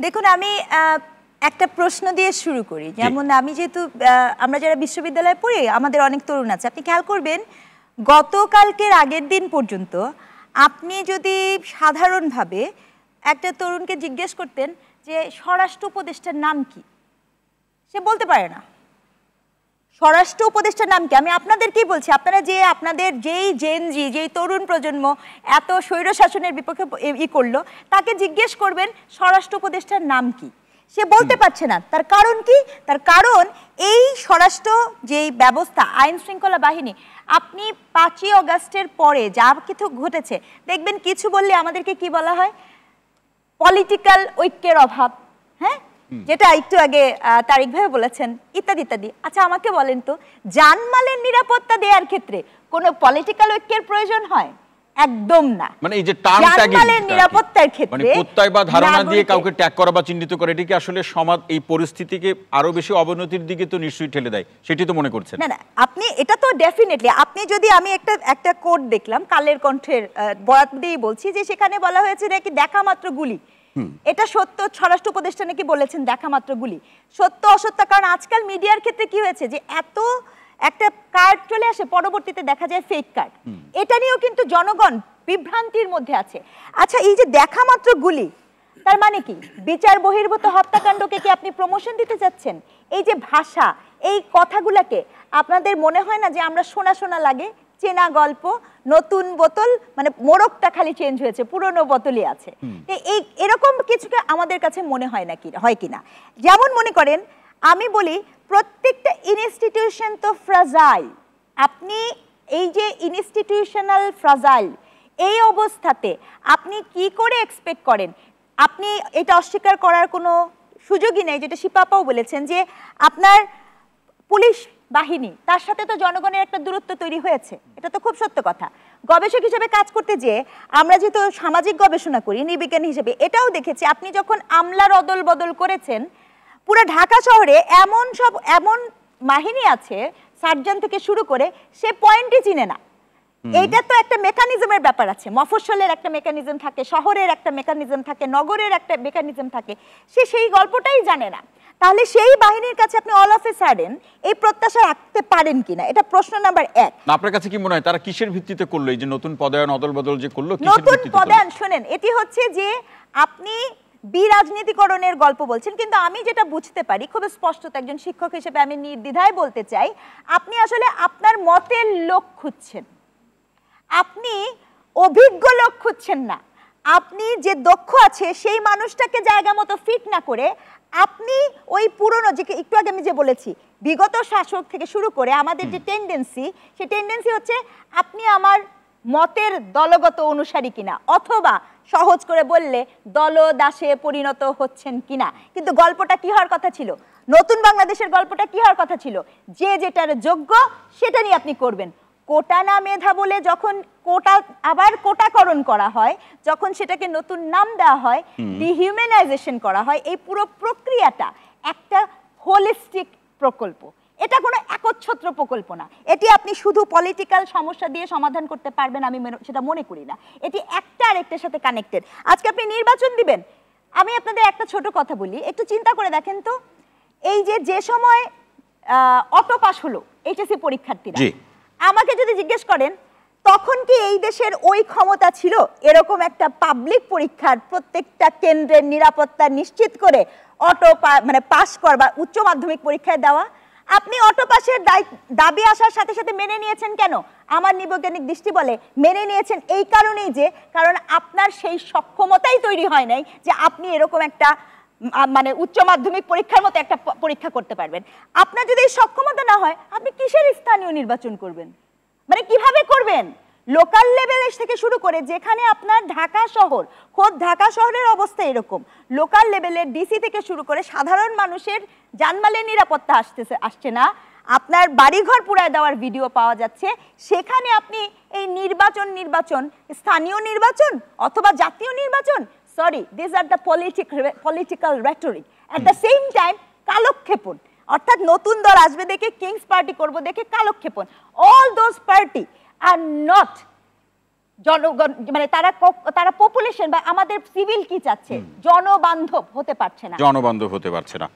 দেখুন আমি একটা প্রশ্ন দিয়ে শুরু করি। যেমন আমি যেহেতু আমরা যারা বিশ্ববিদ্যালয়ে পড়ি আমাদের অনেক তরুণ আছে, আপনি খেয়াল করবেন গতকালকের আগের দিন পর্যন্ত আপনি যদি সাধারণভাবে একটা তরুণকে জিজ্ঞেস করতেন যে স্বরাষ্ট্র উপদেষ্টার নাম কি, সে বলতে পারে না। স্বরাষ্ট্র উপদেষ্টার নাম কি? আমি আপনাদেরকেই বলছি, আপনারা যে আপনাদের যেই তরুণ প্রজন্ম এত স্বৈরশাসনের বিপক্ষে করলো, তাকে জিজ্ঞেস করবেন স্বরাষ্ট্র উপদেষ্টার নাম কি, সে বলতে পারছে না। তার কারণ কি? তার কারণ এই স্বরাষ্ট্র যেই ব্যবস্থা, আইন শৃঙ্খলা বাহিনী, আপনি 5ই অগাস্টের পরে যা কিছু ঘটেছে দেখবেন, কিছু বললে আমাদেরকে কি বলা হয়, পলিটিক্যাল ঐক্যের অভাব, হ্যাঁ, যেটা একটু আগে তারিক ভাই বলেছেন, ইত্যাদি ইত্যাদি। আচ্ছা আমাকে বলেন তো, জানমালের নিরাপত্তা দেওয়ার ক্ষেত্রে কোনো পলিটিক্যাল ঐক্যের প্রয়োজন হয়? একদম না। মানে এই যে টার্ম ট্যাগিং, জানমালের নিরাপত্তার ক্ষেত্রে মানে প্রত্যয় বা ধারণা দিয়ে কাউকে ট্যাগ করা বা চিহ্নিত করে, এটা কি আসলে সমাজ এই পরিস্থিতিকে আরো বেশি অবনতির দিকে তো নিশ্চয়ই ঠেলে দেয়, সেটি তো মনে করছেন? না না, আপনি এটা তো ডেফিনেটলি, আপনি যদি, আমি একটা কোড দেখলাম কালের কণ্ঠের বরাত দিয়েই বলছি, যে সেখানে বলা হয়েছে নাকি দেখা মাত্র গুলি। এটা সত্য, স্বরাষ্ট্র উপদেষ্টা নাকি বলেছেন দেখা মাত্র গুলি। সত্য অসত্য, কারণ আজকাল মিডিয়ার ক্ষেত্রে কি হয়েছে যে এত একটা কার্ড চলে আসে, পরবর্তীতে দেখা যায় ফেক কার্ড। এটা নিয়েও কিন্তু জনগণ বিভ্রান্তির মধ্যে আছে। আচ্ছা এই যে দেখা মাত্র গুলি, তার মানে কি বিচার বহির্ভূত হত্যাকাণ্ডকে কি আপনি প্রমোশন দিতে যাচ্ছেন? এই যে ভাষা, এই কথাগুলোকে আপনাদের মনে হয় না যে আমরা শোনা শোনা লাগে, চেনা গল্প, নতুন বোতল, মানে মোড়কটা খালি চেঞ্জ হয়েছে, পুরনো বোতলই আছে। এই এরকম কিছুকে আমাদের কাছে মনে হয় না, কি হয় কিনা? যেমন মনে করেন, আমি বলি প্রত্যেকটা ইনস্টিটিউশন তো ফ্রাজাইল। আপনি এই যে ইনস্টিটিউশনাল ফ্রাজাইল, এই অবস্থাতে আপনি কি করে এক্সপেক্ট করেন? আপনি এটা অস্বীকার করার কোনো সুযোগই নেই, যেটা শিপাপাও বলেছেন, যে আপনার পুলিশ বাহিনী, তার সাথে তো জনগণের একটা দূরত্ব তৈরি হয়েছে, এটা তো খুব সত্য কথা। গবেষক হিসেবে কাজ করতে যে আমরা যেহেতু সামাজিক গবেষণা করি, নৃবিজ্ঞানী হিসেবে এটাও দেখেছি, আপনি যখন আমলার অদল বদল করেছেন, পুরো ঢাকা শহরে এমন বাহিনী আছে, সার্জন থেকে শুরু করে, সে পয়েন্টই চিনে না। এইটা তো একটা মেকানিজমের ব্যাপার আছে, মফস্বলের একটা মেকানিজম থাকে, শহরের একটা মেকানিজম থাকে, নগরের একটা মেকানিজম থাকে, সে সেই গল্পটাই জানে না। তাহলে সেই বাহিনীর কাছে আপনি অল অফ এ সাডেন এই প্রত্যাশা রাখতে পারেন কিনা, এটা প্রশ্ন নাম্বার 1। আপনার কাছে কি মনে হয় তারা কিসের ভিত্তিতে করলো এই যে নতুন পদায়ন অদল বদল যে করলো? নতুন পদায়ন শুনেন, এটি হচ্ছে যে আপনি বিরাজনীতিকরণের গল্প বলছেন, কিন্তু আমি যেটা বুঝতে পারি খুব স্পষ্ট, একজন শিক্ষক হিসেবে আমি নির্দ্বিধায় বলতে চাই, আপনি আসলে আপনার মতের লোক খুঁজছেন, আপনি অভিজ্ঞ লোক খুঁজছেন না। আপনি যে দক্ষ আছে সেই মানুষটাকে জায়গা মতো ফিট না করে আপনি ওই পুরনো, যে একটু আগে আমি যে বলেছি, বিগত শাসক থেকে শুরু করে আমাদের যে টেন্ডেন্সি, সেই টেন্ডেন্সি হচ্ছে আপনি আমার মতের দলগত অনুসারী কিনা, অথবা সহজ করে বললে দলদাসে পরিণত হচ্ছেন কিনা। কিন্তু গল্পটা কি হওয়ার কথা ছিল? নতুন বাংলাদেশের গল্পটা কি হওয়ার কথা ছিল? যে যেটার যোগ্য সেটা নিয়ে আপনি করবেন। কোটা না মেধা বলে যখন আবার কোটাকরণ করা হয়, যখন সেটাকে নতুন নাম দেওয়া হয়, ডিহিউম্যানাইজেশন করা হয়, এই পুরো প্রক্রিয়াটা একটা হোলিস্টিক প্রকল্প, এটা কোনো একচ্ছত্র প্রকল্প না। এটি আপনি শুধু পলিটিক্যাল সমস্যা দিয়ে সমাধান করতে পারবেন আমি সেটা মনে করি না। এটি একটা আরেকটার সাথে কানেক্টেড। আজকে আপনি নির্বাচন দিবেন, আমি আপনাদের একটা ছোট কথা বলি, একটু চিন্তা করে দেখেন তো, এই যে সময় অটো পাস হলো এইচএসসি পরীক্ষার্থীরা, আমাকে যদি জিজ্ঞেস করেন তখন কি এই দেশের ওই ক্ষমতা ছিল এরকম একটা পাবলিক পরীক্ষার প্রত্যেকটা কেন্দ্রের নিরাপত্তা নিশ্চিত করে মানে পাস করবা, উচ্চ মাধ্যমিক পরীক্ষায় দেওয়া? আপনি অটো পাসের দাবি আসার সাথে সাথে মেনে নিয়েছেন কেন? আমার নিবৈজ্ঞানিক দৃষ্টি বলে মেনে নিয়েছেন এই কারণেই যে কারণ আপনার সেই সক্ষমতাই তৈরি হয় নাই যে আপনি এরকম একটা মানে উচ্চ মাধ্যমিক পরীক্ষার মতো একটা পরীক্ষা করতে পারবেন। আপনার যদি এই সক্ষমতা না হয়, আপনি কিসের স্থানীয় নির্বাচন করবেন? মানে কিভাবে করবেন? লোকাল লেভেল থেকে শুরু করে যেখানে আপনার ঢাকা শহর, খোদ ঢাকা শহরের অবস্থা এরকম, লোকাল লেভেলের ডিসি থেকে শুরু করে সাধারণ মানুষের জানমালের নিরাপত্তা আসছে না, আপনার বাড়িঘর পুড়ায় দেওয়ার ভিডিও পাওয়া যাচ্ছে। সেখানে আপনি এই নির্বাচন স্থানীয় নির্বাচন অথবা জাতীয় নির্বাচন, sorry, this are the political rhetoric, at the same time কালক্ষেপণ, অর্থাৎ নতুন দল আসবে দেখে কিংস পার্টি করব দেখে কালক্ষেপণ। All those party are not জনগণ মানে তারা পপুলেশন বা আমাদের সিভিল কি চাচ্ছে, জনবান্ধব হতে পারছে না। জনবান্ধব হতে পারছে না।